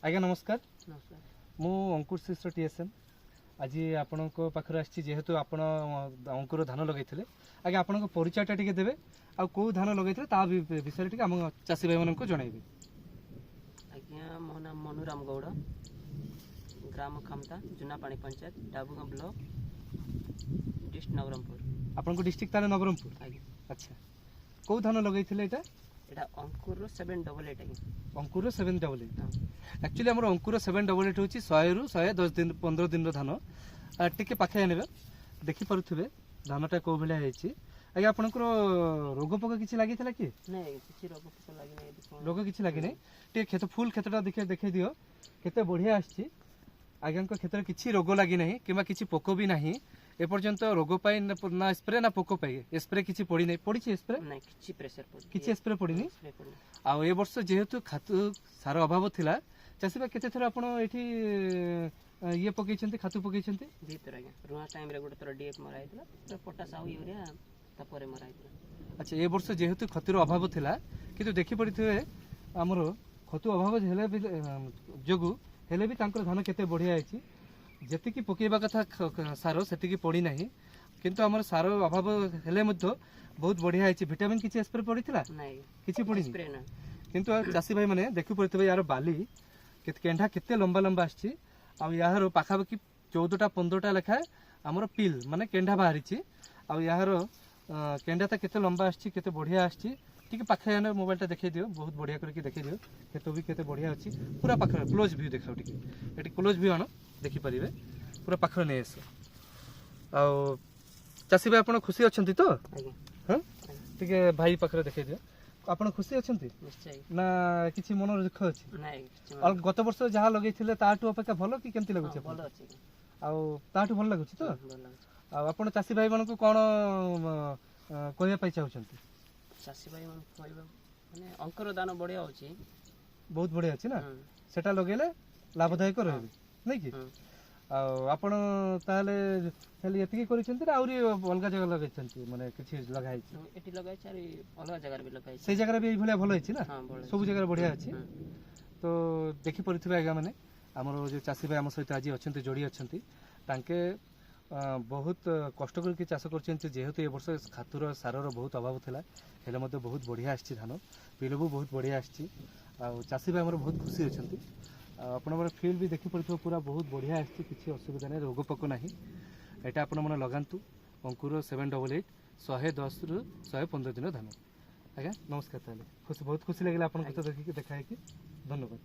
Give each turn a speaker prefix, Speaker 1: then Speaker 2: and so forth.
Speaker 1: आज्ञा नमस्कार
Speaker 2: नमस्कार।
Speaker 1: मु अंकुर श्रेष्ठ टीएसएन आज आपण पाखे आसी जेहेतु आप अंकुर धान लगे आगे आपण परिचयटा टी देवे आ कौ धान लगे विषय टी आम चाषी भाई मानक जनइबे।
Speaker 2: आज्ञा मो नाम मनुराम गौड़, ग्राम खमता, जुनापाणी पंचायत, डाबुगां ब्लॉक, डिस्ट्रिक्ट नवरंगपुर।
Speaker 1: आपन डिस्ट्रिक्ट ताले नवरंगपुर। अच्छा कौ धान लगे
Speaker 2: एटा अंकुर 788 आज्ञा।
Speaker 1: अंकुर 788 एक्चुअली हमर अंकुर 788 होची 100 रु 110 दिन 15 दिन रो धान टिके पाखे आनेबे देखि परुथिबे धानटा को भले हेची। आगे आपनकर रोग पोक किछि लागि थला कि
Speaker 2: नहीं किछि रोग पोक लागि नै
Speaker 1: रोग किछि लागि नै टे खेत फुल खेतटा देखे दियो केते बढ़िया आछि। आज्ञाक क्षेत्र किछि रोग लागि नै किबा किछि पोक भी नाही ए पर्यंत रोग पाई ना स्प्रे ना पोक पाई स्प्रे किछि पड़ी नै पड़ी छि स्प्रे
Speaker 2: नहीं किछि प्रेशर पड़ी
Speaker 1: किछि स्प्रे पड़ी नै आ ए वर्ष जेहेतु खातु सार अभाव थिला चासीबा केते थरा आपण एठी ये पकै छथि खातु पकै छथि
Speaker 2: दी तर आज्ञा रुआ टाइम रे गुटे तर डीएफ मराइतला तो पोटास आउ यूरिया तापरे मराइतला।
Speaker 1: अच्छा ए वर्ष जेहेतु खतिर अभाव थिला किंतु देखि पड़िथिबे हमर खतु अभाव हेले भी जोगु हेले भी तांकर धान केते बढ़िया आइछि जेति की पकेबा कथा सार सेति की पड़ी नाही किंतु हमर सार अभाव हेले मध्य बहुत बढ़िया आइछि। विटामिन किछि स्प्रे पड़िथिला
Speaker 2: नहीं
Speaker 1: किछि पड़ी
Speaker 2: स्प्रे ना
Speaker 1: किंतु चासी भाई माने देखि पड़िथिबे यार बाली केंढा केते लंबा लंबा आछि आ यार पाखापाखि 14टा 15टा लेखा हमर पिल माने केंढा बाहरिछि आ यार केंढा केते लंबा आछि केते बढ़िया आछि ठीक पाखे आने मोबाइलटा देखै दियो बहुत बढ़िया करके देखै दियो खेत भी केते बढ़िया अछि पूरा पाखे क्लोज व्यू देखाउ ठीक एटी क्लोज व्यू आनो देखि परिबे पूरा पाखे नै आसे आ चासी भाई आपण खुशी अछंती तो
Speaker 2: आज्ञा
Speaker 1: हां ठीक भाई पाखे देखै दियो आपण खुशी अछंती
Speaker 2: निश्चय
Speaker 1: ना किछि मन दुख अछि
Speaker 2: नहीं किछि
Speaker 1: और गत वर्ष जहा लगैथिले ताटू अपेक्षा भलो कि केमति लागुछि
Speaker 2: भलो अछि
Speaker 1: आ ताटू भल लागुछि तो
Speaker 2: भलो अछि।
Speaker 1: आ आपण चासी भाई मानको कोन कहया पाइ चाहउछंती
Speaker 2: चाषी भाई मन कहबा माने अंकुर दान बढ़िया होची
Speaker 1: बहुत बढ़िया अछि ना सेटा लगेले लाभदायक रहबे नै कि आ आपण ताले खाली एतिकी करिसंती आउरी अलगा जगह लगैछंती माने किछि लगाइ छी
Speaker 2: एटी लगाइ छी आरी अलगा जगह भी लगाइ छी
Speaker 1: से जगह भी भलिया भलो अछि ना
Speaker 2: हां भलो
Speaker 1: सब जगह बढ़िया अछि तो देखि परिथिबे आगा माने हमर जो चासी भाई हम सहित आज अछंती जोड़ी अछंती तांके बहुत कष्ट करके चाष कर जेहेतु ए वर्ष खातुर सारर बहुत अभाव था हेले मध्य बहुत बढ़िया आछि धान पिलो भी बहुत बढ़िया आछि आ चासी भाई हमर बहुत खुशी अछंती आपन फील्ड भी देखि पड़िथो पूरा बहुत बढ़िया आछि किछि असुविधा नै रोग पोक नाही एटा आपन मन लगांतु अंकुर 788 110 रु 115 दिन धान। आज्ञा नमस्कार ताले खुशी बहुत खुशी लागला आपन को देखि देखाय कि धन्यवाद।